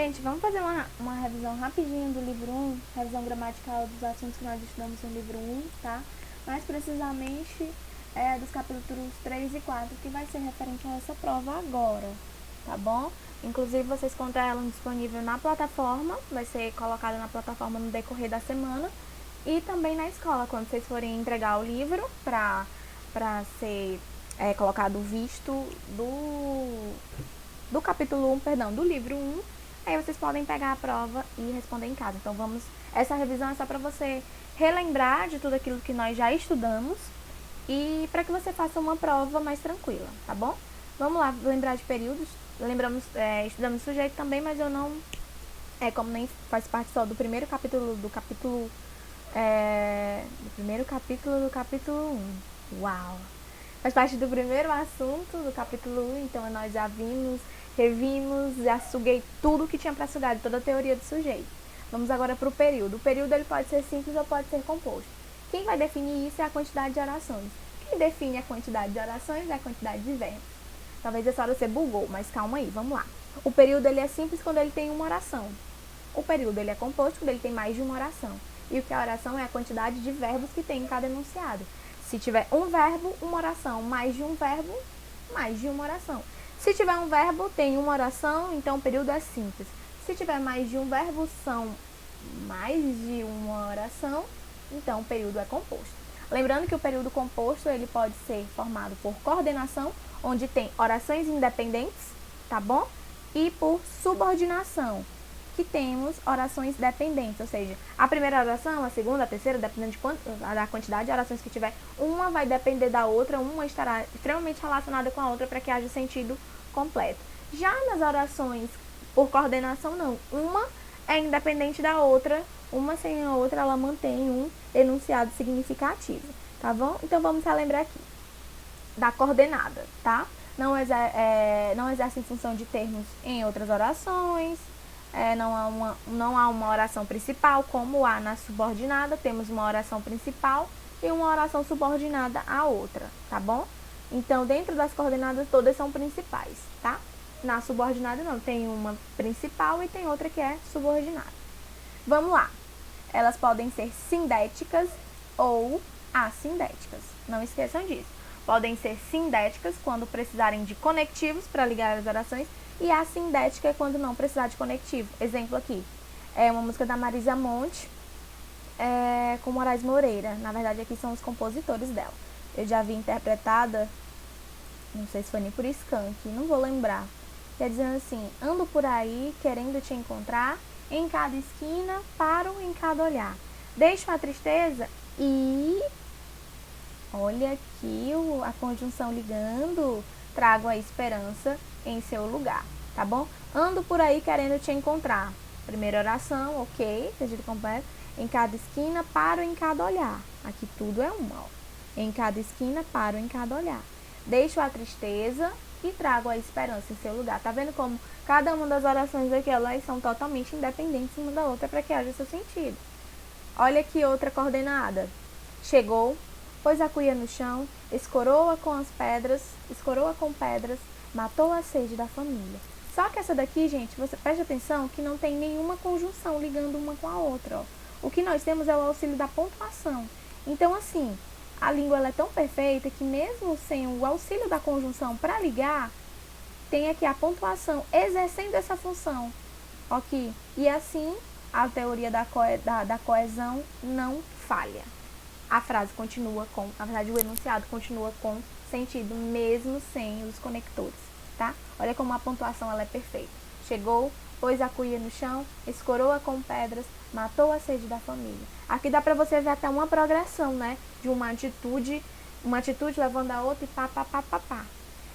Gente, vamos fazer uma revisão rapidinho do livro 1, revisão gramatical dos assuntos que nós estudamos no livro 1, tá? Mais precisamente dos capítulos 3 e 4, que vai ser referente a essa prova agora, tá bom? Inclusive, vocês encontram ela disponível na plataforma, vai ser colocada na plataforma no decorrer da semana, e também na escola, quando vocês forem entregar o livro para ser colocado o visto do capítulo 1, perdão, do livro 1, aí vocês podem pegar a prova e responder em casa. Então, essa revisão é só para você relembrar de tudo aquilo que nós já estudamos e para que você faça uma prova mais tranquila, tá bom? Vamos lá, estudamos sujeito também, mas eu não, como nem faz parte só do primeiro capítulo, do primeiro capítulo do capítulo 1. Uau! Faz parte do primeiro assunto do capítulo 1, então nós já revimos, já suguei tudo que tinha para sugar, de toda a teoria do sujeito. Vamos agora para o período. O período ele pode ser simples ou pode ser composto. Quem vai definir isso é a quantidade de orações. Quem define a quantidade de orações é a quantidade de verbos. Talvez essa hora você bugou, mas calma aí, vamos lá. O período ele é simples quando ele tem uma oração. O período ele é composto quando ele tem mais de uma oração. E o que é a oração é a quantidade de verbos que tem em cada enunciado. Se tiver um verbo, uma oração. Mais de um verbo, mais de uma oração. Se tiver um verbo, tem uma oração, então o período é simples. Se tiver mais de um verbo, são mais de uma oração, então o período é composto. Lembrando que o período composto ele pode ser formado por coordenação, onde tem orações independentes, tá bom? E por subordinação, que temos orações dependentes, ou seja, a primeira oração, a segunda, a terceira, dependendo da quantidade de orações que tiver, uma vai depender da outra, uma estará extremamente relacionada com a outra para que haja sentido completo. Já nas orações por coordenação, não. Uma é independente da outra, uma sem a outra, ela mantém um enunciado significativo, tá bom? Então, vamos relembrar aqui da coordenada, tá? Não exerce função de termos em outras orações, não há uma oração principal, como há na subordinada, temos uma oração principal e uma oração subordinada à outra, tá bom? Então, dentro das coordenadas, todas são principais, tá? Na subordinada, não, tem uma principal e tem outra que é subordinada. Vamos lá. Elas podem ser sindéticas ou assindéticas. Não esqueçam disso. Podem ser sindéticas quando precisarem de conectivos para ligar as orações e assindética é quando não precisar de conectivo. Exemplo aqui, é uma música da Marisa Monte com Moraes Moreira. Na verdade, aqui são os compositores dela. Eu já vi interpretada, não sei se foi nem por Skank, não vou lembrar. Quer dizendo assim, ando por aí querendo te encontrar, em cada esquina paro em cada olhar. Deixo a tristeza e... Olha aqui a conjunção ligando, trago a esperança em seu lugar, tá bom? Ando por aí querendo te encontrar. Primeira oração, ok, sentido completo. Em cada esquina, paro em cada olhar. Aqui tudo é uma, ó. Em cada esquina, paro em cada olhar. Deixo a tristeza e trago a esperança em seu lugar. Tá vendo como cada uma das orações aqui, elas são totalmente independentes uma da outra para que haja seu sentido. Olha aqui outra coordenada. Chegou, pôs a cuia no chão, escoroa com pedras, matou a sede da família. Só que essa daqui, gente, você preste atenção que não tem nenhuma conjunção ligando uma com a outra, ó. O que nós temos é o auxílio da pontuação. Então, assim, a língua ela é tão perfeita que mesmo sem o auxílio da conjunção para ligar, tem aqui a pontuação exercendo essa função, ok? E assim, a teoria da coesão não falha. A frase continua com, na verdade, o enunciado continua com sentido, mesmo sem os conectores, tá? Olha como a pontuação ela é perfeita. Chegou, pôs a cuia no chão, escoroa com pedras, matou a sede da família. Aqui dá para você ver até uma progressão, né? De uma atitude levando a outra e pá.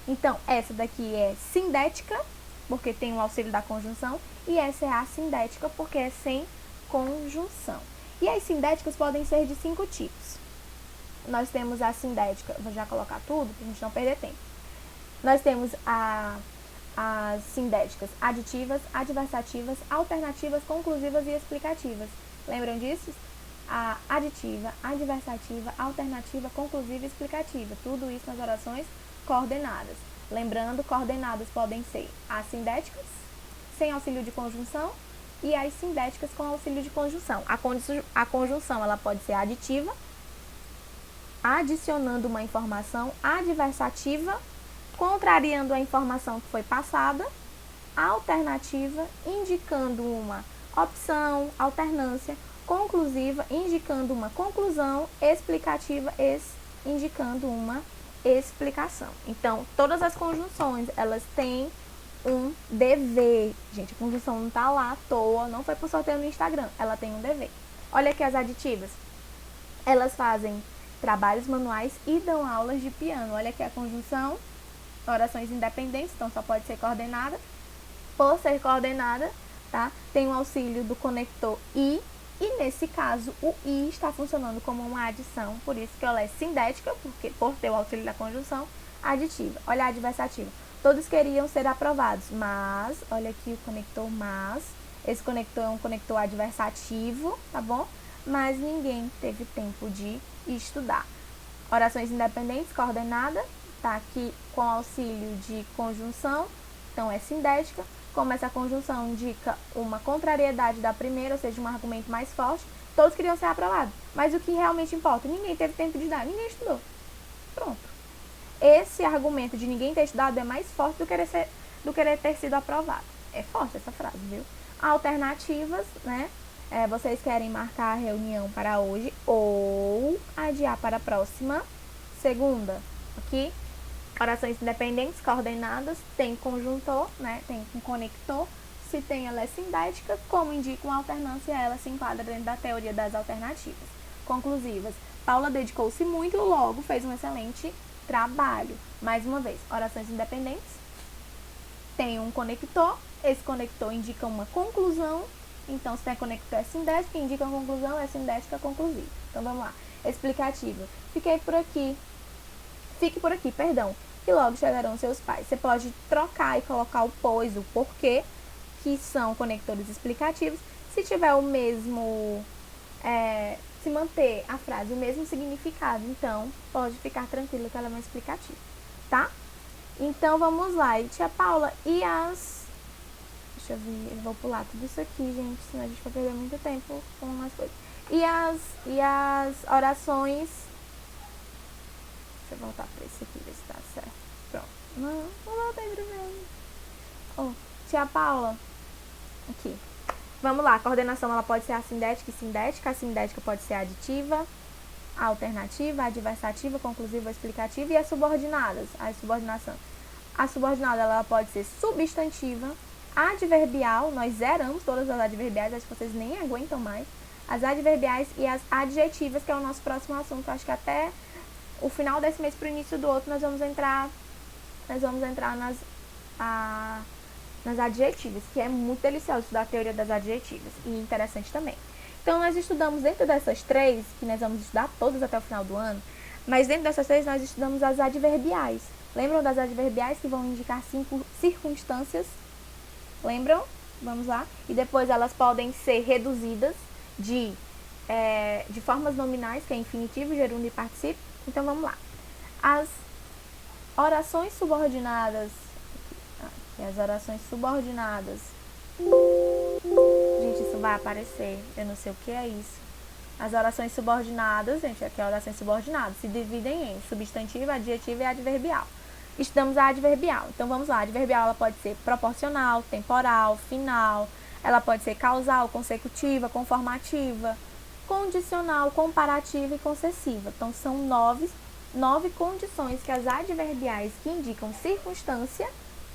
Então, essa daqui é sindética, porque tem o auxílio da conjunção, e essa é assindética, porque é sem conjunção. E as sindéticas podem ser de 5 tipos. Nós temos a sindética, vou já colocar tudo, para a gente não perder tempo. Nós temos as sindéticas aditivas, adversativas, alternativas, conclusivas e explicativas. Lembram disso? A aditiva, adversativa, alternativa, conclusiva e explicativa. Tudo isso nas orações coordenadas. Lembrando, coordenadas podem ser assindéticas, sem auxílio de conjunção e as sindéticas com auxílio de conjunção. A conjunção ela pode ser aditiva, adicionando uma informação, adversativa, contrariando a informação que foi passada, alternativa, indicando uma opção, alternância, conclusiva, indicando uma conclusão, explicativa, indicando uma explicação. Então, todas as conjunções, elas têm um dever. Gente, a conjunção não tá lá à toa, não foi por sorteio no Instagram, ela tem um dever. Olha aqui as aditivas. Elas fazem trabalhos manuais e dão aulas de piano. Olha aqui a conjunção, orações independentes, então só pode ser coordenada. Por ser coordenada, tá? Tem o auxílio do conector e nesse caso o i está funcionando como uma adição, por isso que ela é sindética, porque por ter o auxílio da conjunção, aditiva. Olha a adversativa. Todos queriam ser aprovados, mas, olha aqui o conector mas, esse conector é um conector adversativo, tá bom? Mas ninguém teve tempo de estudar. Orações independentes, coordenada, tá aqui com auxílio de conjunção, então é sindética. Como essa conjunção indica uma contrariedade da primeira, ou seja, um argumento mais forte, todos queriam ser aprovados. Mas o que realmente importa? Ninguém teve tempo de estudar, ninguém estudou. Pronto. Esse argumento de ninguém ter estudado é mais forte do que ter sido aprovado. É forte essa frase, viu? Alternativas, né? Vocês querem marcar a reunião para hoje ou adiar para a próxima segunda, ok? Orações independentes, coordenadas, tem conjuntor, né? Tem um conector. Se tem, ela é sindética, como indica uma alternância, ela se enquadra dentro da teoria das alternativas. Conclusivas. Paula dedicou-se muito, logo fez um excelente trabalho. Mais uma vez, orações independentes, tem um conector, esse conector indica uma conclusão, então se tem conector é sindética, indica uma conclusão, é sindética conclusiva. Então vamos lá. Explicativa. Fique por aqui, e logo chegarão seus pais. Você pode trocar e colocar o pois, o porquê, que são conectores explicativos. Se tiver o mesmo, se manter a frase o mesmo significado, então pode ficar tranquilo que ela é uma explicativa, tá? Então vamos lá. E tia Paula, e as... Deixa eu ver, eu vou pular tudo isso aqui, gente, senão a gente vai perder muito tempo com umas coisas. E as orações... Deixa eu voltar para esse aqui, ver se tá certo. Pronto. Não voltei primeiro. Tia Paula. Aqui. Vamos lá. A coordenação, ela pode ser assindética e sindética. A sindética pode ser aditiva, alternativa, adversativa, conclusiva, explicativa. E as subordinadas. A subordinação. A subordinada, ela pode ser substantiva, adverbial. Nós zeramos todas as adverbiais. Acho que vocês nem aguentam mais. As adverbiais e as adjetivas, que é o nosso próximo assunto. Acho que até... o final desse mês para o início do outro, nós vamos entrar nas adjetivas, que é muito delicioso estudar a teoria das adjetivas e interessante também. Então, nós estudamos dentro dessas três, que nós vamos estudar todas até o final do ano, mas dentro dessas três nós estudamos as adverbiais. Lembram das adverbiais que vão indicar 5 circunstâncias? Lembram? Vamos lá. E depois elas podem ser reduzidas de formas nominais, que é infinitivo, gerúndio e particípio. Então, vamos lá. As orações subordinadas. As orações subordinadas. Gente, isso vai aparecer. Eu não sei o que é isso. As orações subordinadas, gente, aqui é orações subordinadas, se dividem em substantivo, adjetivo e adverbial. Estudamos a adverbial. Então, vamos lá. A adverbial ela pode ser proporcional, temporal, final. Ela pode ser causal, consecutiva, conformativa, condicional, comparativa e concessiva. Então, são 9 condições que as adverbiais que indicam circunstância,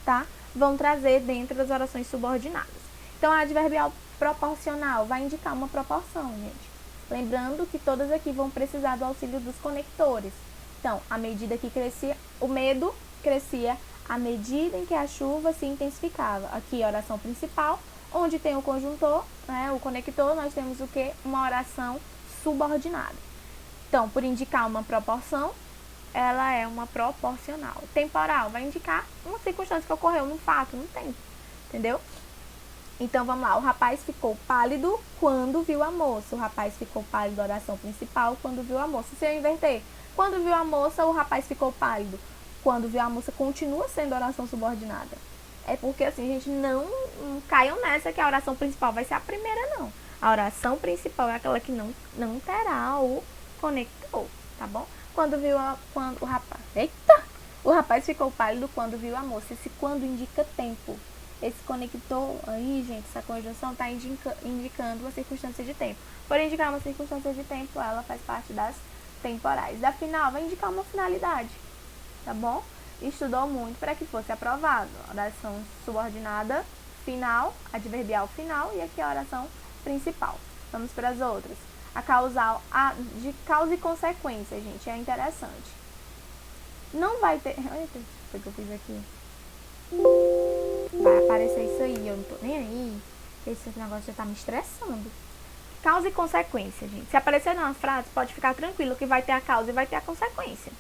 tá, vão trazer dentro das orações subordinadas. Então, a adverbial proporcional vai indicar uma proporção, gente. Lembrando que todas aqui vão precisar do auxílio dos conectores. Então, à medida que crescia, o medo crescia à medida em que a chuva se intensificava. Aqui, a oração principal, onde tem o conjuntor, né, o conector, nós temos o quê? Uma oração subordinada. Então, por indicar uma proporção, ela é uma proporcional. Temporal vai indicar uma circunstância que ocorreu num fato, no tempo, entendeu? Então, vamos lá. O rapaz ficou pálido quando viu a moça. O rapaz ficou pálido, oração principal, quando viu a moça. Se eu inverter, quando viu a moça, o rapaz ficou pálido. Quando viu a moça, continua sendo oração subordinada. É porque assim, gente, não caiam nessa que a oração principal vai ser a primeira, não. A oração principal é aquela que não terá o conector, tá bom? Quando o rapaz... Eita! O rapaz ficou pálido quando viu a moça. Esse quando indica tempo. Esse conector aí, gente, essa conjunção está indicando uma circunstância de tempo. Por indicar uma circunstância de tempo, ela faz parte das temporais. Da final, vai indicar uma finalidade, tá bom? Estudou muito para que fosse aprovado. Oração subordinada final, adverbial final, e aqui a oração principal. Vamos para as outras. A causal, de causa e consequência, gente, é interessante. Não vai ter... Eita, foi o que eu fiz aqui. Vai aparecer isso aí, eu não tô nem aí. Esse negócio já tá me estressando. Causa e consequência, gente. Se aparecer numa frase, pode ficar tranquilo que vai ter a causa e vai ter a consequência.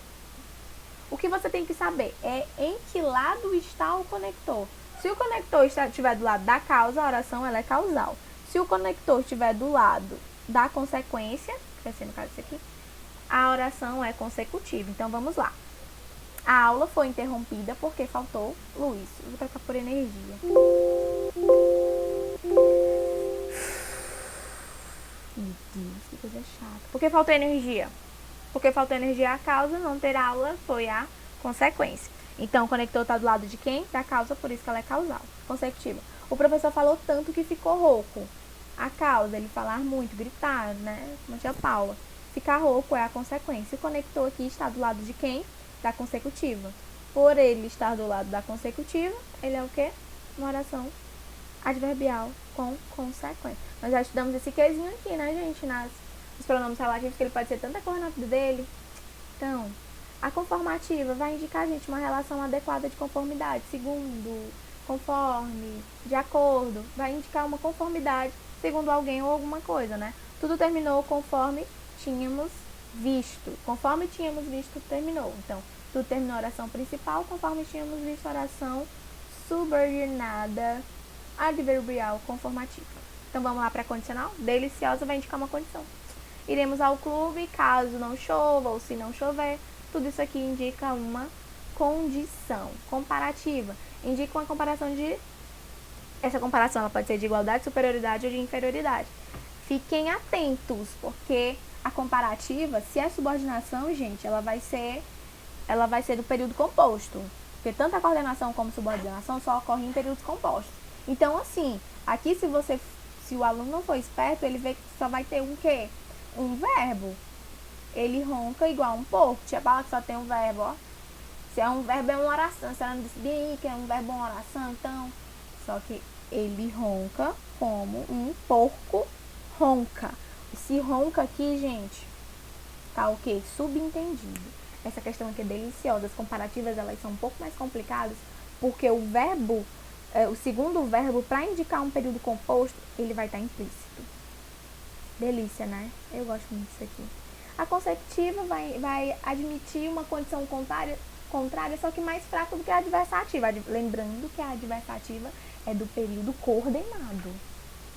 O que você tem que saber é em que lado está o conector. Se o conector estiver do lado da causa, a oração ela é causal. Se o conector estiver do lado da consequência, que vai ser no caso isso aqui, a oração é consecutiva. Então vamos lá. A aula foi interrompida porque faltou luz. Eu vou trocar por energia. Meu Deus, que coisa chata. Por que faltou energia? Porque faltou energia a causa, não ter aula foi a consequência. Então, o conector está do lado de quem? Da causa, por isso que ela é causal, consecutiva. O professor falou tanto que ficou rouco. A causa, ele falar muito, gritar, né? Como a tia Paula. Ficar rouco é a consequência. O conector aqui está do lado de quem? Da consecutiva. Por ele estar do lado da consecutiva, ele é o quê? Uma oração adverbial com consequência. Nós já estudamos esse quezinho aqui, né, gente? Nos pronomes relativos, que ele pode ser tanta coisa na vida dele. Então, a conformativa vai indicar, gente, uma relação adequada de conformidade. Segundo, conforme, de acordo. Vai indicar uma conformidade segundo alguém ou alguma coisa, né? Tudo terminou conforme tínhamos visto. Conforme tínhamos visto, terminou. Então, tudo terminou a oração principal, conforme tínhamos visto a oração subordinada adverbial conformativa. Então, vamos lá para a condicional. Deliciosa vai indicar uma condição. Iremos ao clube caso não chova ou se não chover. Tudo isso aqui indica uma condição comparativa. Indica uma comparação de... Essa comparação ela pode ser de igualdade, superioridade ou de inferioridade. Fiquem atentos, porque a comparativa, se é subordinação, gente, ela vai ser do período composto. Porque tanto a coordenação como a subordinação só ocorrem em períodos compostos. Então, assim, aqui se o aluno não for esperto, ele vê que só vai ter um quê? Um verbo. Ele ronca igual um porco. Tia Paula que só tem um verbo, ó. Se é um verbo, é uma oração. Se ela não disse bem aí que é um verbo, é uma oração, então... Só que ele ronca como um porco ronca. Se ronca aqui, gente, tá o quê? Subentendido. Essa questão aqui é deliciosa. As comparativas, elas são um pouco mais complicadas, porque o verbo, o segundo verbo, para indicar um período composto, ele vai estar implícito. Delícia, né? Eu gosto muito disso aqui. A consecutiva vai admitir uma condição contrária, só que mais fraca do que a adversativa. Lembrando que a adversativa é do período coordenado,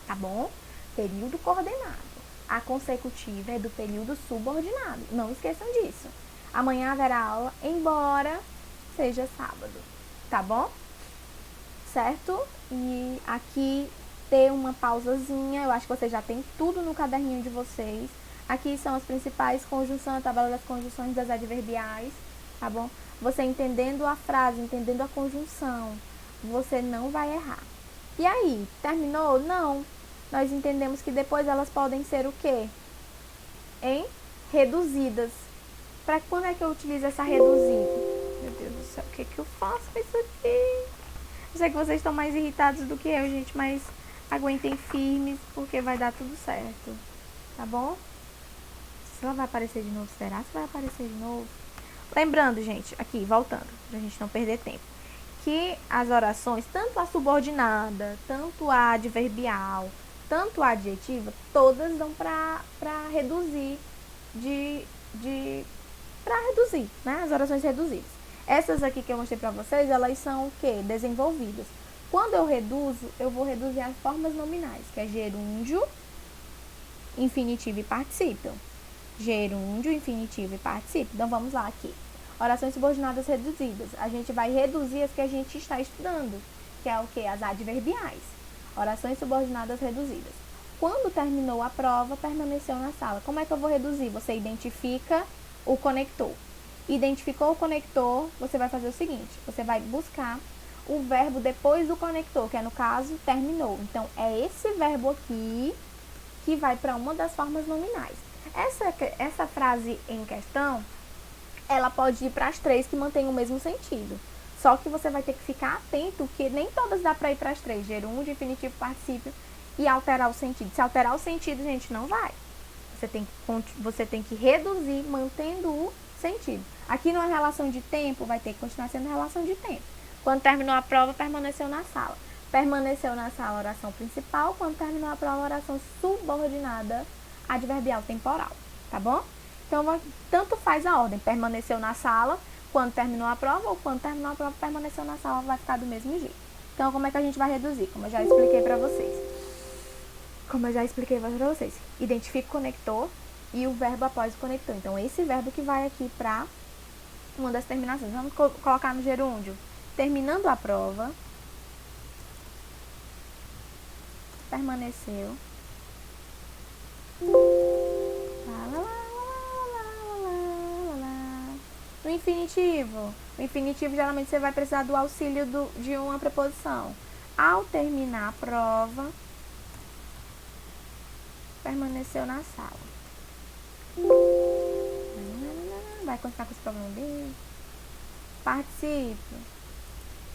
tá bom? Período coordenado. A consecutiva é do período subordinado. Não esqueçam disso. Amanhã haverá aula, embora seja sábado, tá bom? Certo? E aqui ter uma pausazinha. Eu acho que vocês já tem tudo no caderninho de vocês. Aqui são as principais conjunções, a tabela das conjunções das adverbiais, tá bom? Você entendendo a frase, entendendo a conjunção, você não vai errar. E aí, terminou? Não. Nós entendemos que depois elas podem ser o quê? Reduzidas. Para quando é que eu utilizo essa reduzida? Meu Deus do céu, o que eu faço com isso aqui? Eu sei que vocês estão mais irritados do que eu, gente, mas aguentem firmes, porque vai dar tudo certo. Tá bom? Se ela vai aparecer de novo, será que vai aparecer de novo? Lembrando, gente, aqui, voltando, pra gente não perder tempo, que as orações, tanto a subordinada, tanto a adverbial, tanto a adjetiva, todas dão pra reduzir, pra reduzir, né? As orações reduzidas. Essas aqui que eu mostrei pra vocês, elas são o quê? Desenvolvidas. Quando eu reduzo, eu vou reduzir as formas nominais, que é gerúndio, infinitivo e particípio. Gerúndio, infinitivo e particípio. Então, vamos lá aqui. Orações subordinadas reduzidas. A gente vai reduzir as que a gente está estudando. que é o que? As adverbiais. Orações subordinadas reduzidas. Quando terminou a prova, permaneceu na sala. Como é que eu vou reduzir? Você identifica o conector. Identificou o conector, você vai fazer o seguinte, você vai buscar o verbo depois do conector, que é no caso, terminou. Então, é esse verbo aqui que vai para uma das formas nominais. Essa frase em questão, ela pode ir para as três que mantêm o mesmo sentido. Só que você vai ter que ficar atento que nem todas dá para ir para as três, gerúndio, infinitivo, particípio, e alterar o sentido. Se alterar o sentido, gente, não vai. Você tem que reduzir mantendo o sentido. Aqui numa relação de tempo, vai ter que continuar sendo relação de tempo. Quando terminou a prova, permaneceu na sala. Permaneceu na sala, oração principal. Quando terminou a prova, oração subordinada, adverbial temporal. Tá bom? Então, tanto faz a ordem. Permaneceu na sala quando terminou a prova, ou quando terminou a prova, permaneceu na sala, vai ficar do mesmo jeito. Então, como é que a gente vai reduzir? Como eu já expliquei pra vocês. Identifica o conector e o verbo após o conector. Então, esse verbo que vai aqui para uma das terminações. Vamos colocar no gerúndio. Terminando a prova, permaneceu. No infinitivo. No infinitivo, geralmente, você vai precisar do auxílio de uma preposição. Ao terminar a prova, permaneceu na sala. Vai continuar com esse problema dele. Participe.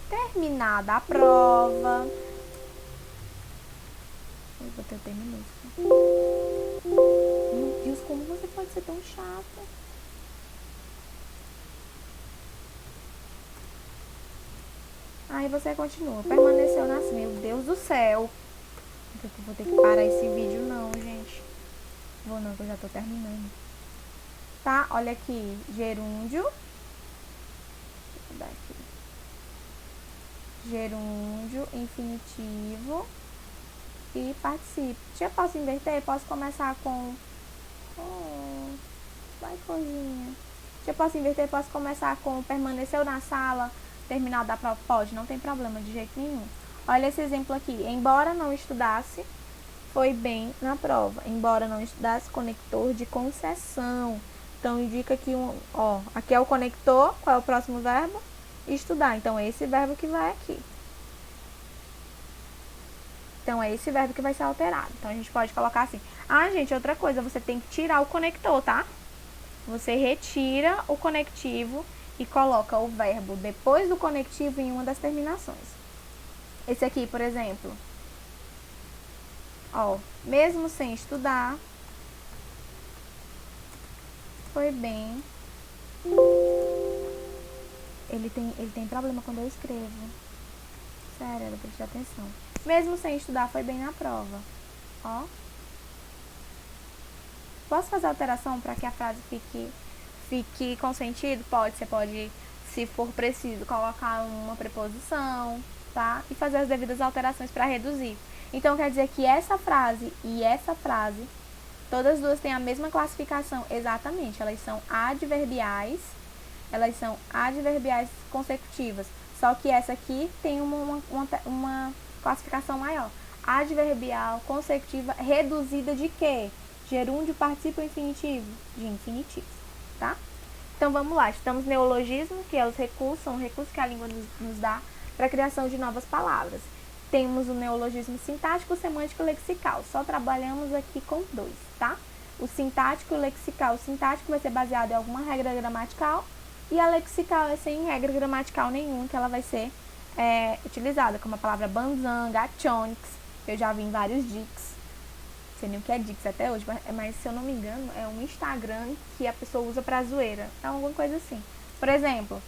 Terminada a prova. Eu botei o T minúsculo. Meu Deus, como você pode ser tão chata? Aí você continua. Permaneceu na sala. Meu Deus do céu. Eu vou ter que parar esse vídeo não, gente. Vou não, que eu já tô terminando. Tá? Olha aqui. Gerúndio. Deixa eu dar aqui. Gerúndio, infinitivo e participe. Já posso inverter? Posso começar com... vai, coisinha. Já posso inverter? Posso começar com permaneceu na sala, terminal da prova? Pode, não tem problema de jeito nenhum. Olha esse exemplo aqui. Embora não estudasse, foi bem na prova. Embora não estudasse, conector de concessão. Então, indica que aqui é o conector. Qual é o próximo verbo? Estudar. Então, é esse verbo que vai aqui. Então, é esse verbo que vai ser alterado. Então, a gente pode colocar assim. Ah, gente, outra coisa. Você tem que tirar o conector, tá? Você retira o conectivo e coloca o verbo depois do conectivo em uma das terminações. Esse aqui, por exemplo. Mesmo sem estudar, foi bem. Ele tem problema quando eu escrevo. Sério, eu preciso de atenção. Mesmo sem estudar, foi bem na prova. Posso fazer alteração para que a frase fique com sentido? Pode. Você pode, se for preciso, colocar uma preposição, tá? E fazer as devidas alterações para reduzir. Então, quer dizer que essa frase e essa frase, todas as duas têm a mesma classificação. Exatamente, elas são adverbiais consecutivas. Só que essa aqui tem uma classificação maior. Adverbial consecutiva reduzida de quê? Gerúndio, participo infinitivo? De infinitivo, tá? Então, vamos lá. Estamos no neologismo, que é são os recursos que a língua nos dá para a criação de novas palavras. Temos o neologismo sintático, semântico e lexical. Só trabalhamos aqui com dois, tá? O sintático e o lexical. O sintático vai ser baseado em alguma regra gramatical e a lexical é sem regra gramatical nenhuma, que ela vai ser utilizada, como a palavra banzanga, achonix. Eu já vi em vários dics. Não sei nem o que é dics até hoje, mas se eu não me engano, é um Instagram que a pessoa usa pra zoeira. É alguma coisa assim. Por exemplo,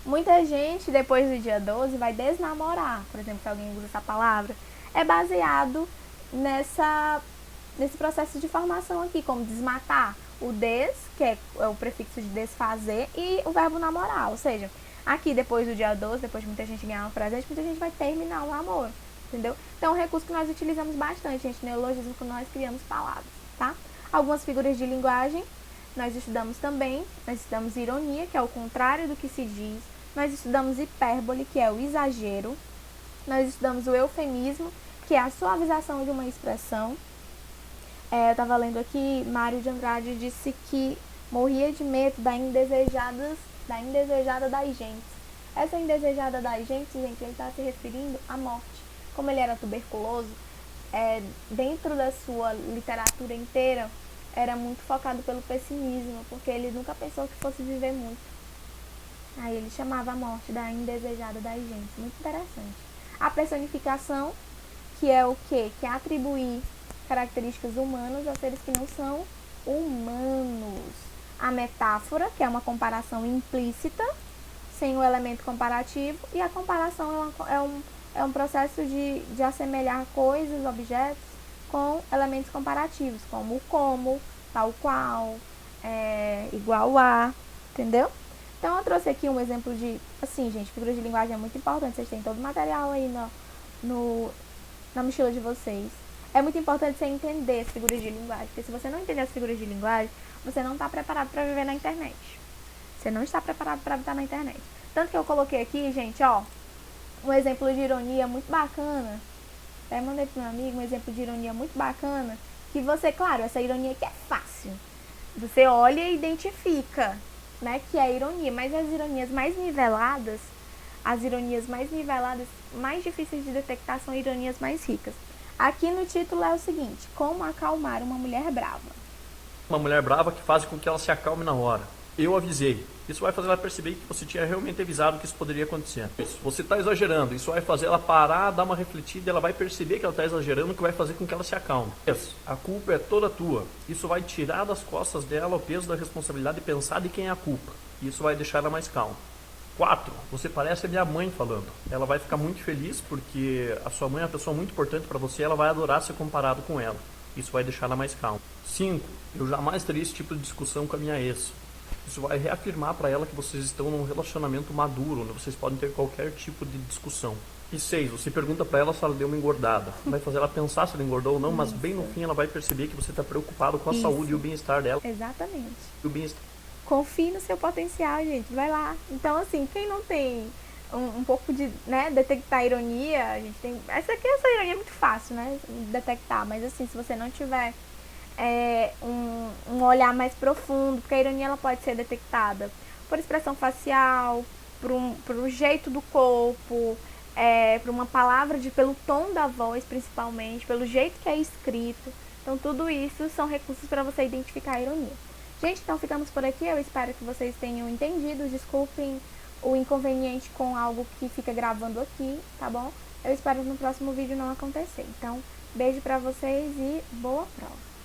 muita gente, depois do dia 12, vai desnamorar. Por exemplo, se alguém usa essa palavra. É baseado nesse processo de formação aqui, como desmatar. O des, que é o prefixo de desfazer, e o verbo namorar. Ou seja, aqui, depois do dia 12, depois de muita gente ganhar um presente, muita gente vai terminar o namoro. Entendeu? Então, é um recurso que nós utilizamos bastante, gente, neologismo, quando nós criamos palavras, tá? Algumas figuras de linguagem nós estudamos também. Nós estudamos ironia, que é o contrário do que se diz. Nós estudamos hipérbole, que é o exagero. nós estudamos o eufemismo, que é a suavização de uma expressão. Eu estava lendo aqui, Mário de Andrade disse que morria de medo da indesejada das gentes. Essa indesejada das gentes, gente, ele está se referindo à morte. Como ele era tuberculoso, dentro da sua literatura inteira, era muito focado pelo pessimismo, porque ele nunca pensou que fosse viver muito. Aí ele chamava a morte da indesejada das gentes. Muito interessante. A personificação, que é o quê? Que é atribuir características humanas a seres que não são humanos. A metáfora, que é uma comparação implícita, sem o elemento comparativo. E a comparação é um processo de assemelhar coisas, objetos, com elementos comparativos, como, tal qual, igual a, entendeu? Então eu trouxe aqui um exemplo de, assim, gente, figuras de linguagem é muito importante, vocês têm todo o material aí na mochila de vocês. É muito importante você entender as figuras de linguagem, porque se você não entender as figuras de linguagem, você não está preparado para viver na internet. Você não está preparado para habitar na internet. Tanto que eu coloquei aqui, gente, ó, um exemplo de ironia muito bacana. Até mandei pro meu amigo um exemplo de ironia muito bacana, que você, claro, essa ironia aqui é fácil. Você olha e identifica, né, que é ironia, mas as ironias mais niveladas, mais difíceis de detectar são ironias mais ricas. Aqui no título é o seguinte: como acalmar uma mulher brava. Uma mulher brava que faz com que ela se acalme na hora. Eu avisei. Isso vai fazer ela perceber que você tinha realmente avisado que isso poderia acontecer. Isso, você está exagerando. Isso vai fazer ela parar, dar uma refletida, e ela vai perceber que ela está exagerando, que vai fazer com que ela se acalme. A culpa é toda tua. Isso vai tirar das costas dela o peso da responsabilidade de pensar de quem é a culpa. Isso vai deixar ela mais calma. 4. Você parece a minha mãe falando. Ela vai ficar muito feliz porque a sua mãe é uma pessoa muito importante para você e ela vai adorar ser comparado com ela. Isso vai deixar ela mais calma. 5. Eu jamais teria esse tipo de discussão com a minha ex. Isso vai reafirmar para ela que vocês estão num relacionamento maduro, onde vocês podem ter qualquer tipo de discussão. E 6. Você pergunta para ela se ela deu uma engordada. Vai fazer ela pensar se ela engordou ou não, mas bem no fim ela vai perceber que você está preocupado com a saúde e o bem-estar dela. Exatamente. E o bem-estar. Confie no seu potencial, gente. Vai lá. Então, assim, quem não tem um pouco de, né, detectar ironia, a gente tem... Essa ironia é muito fácil, né, detectar. Mas, assim, se você não tiver um olhar mais profundo, porque a ironia ela pode ser detectada por expressão facial, por um jeito do corpo, por uma palavra, pelo tom da voz, principalmente, pelo jeito que é escrito. Então, tudo isso são recursos para você identificar a ironia. Gente, então ficamos por aqui. Eu espero que vocês tenham entendido. Desculpem o inconveniente com algo que fica gravando aqui, tá bom? Eu espero no próximo vídeo não acontecer. Então, beijo pra vocês e boa prova!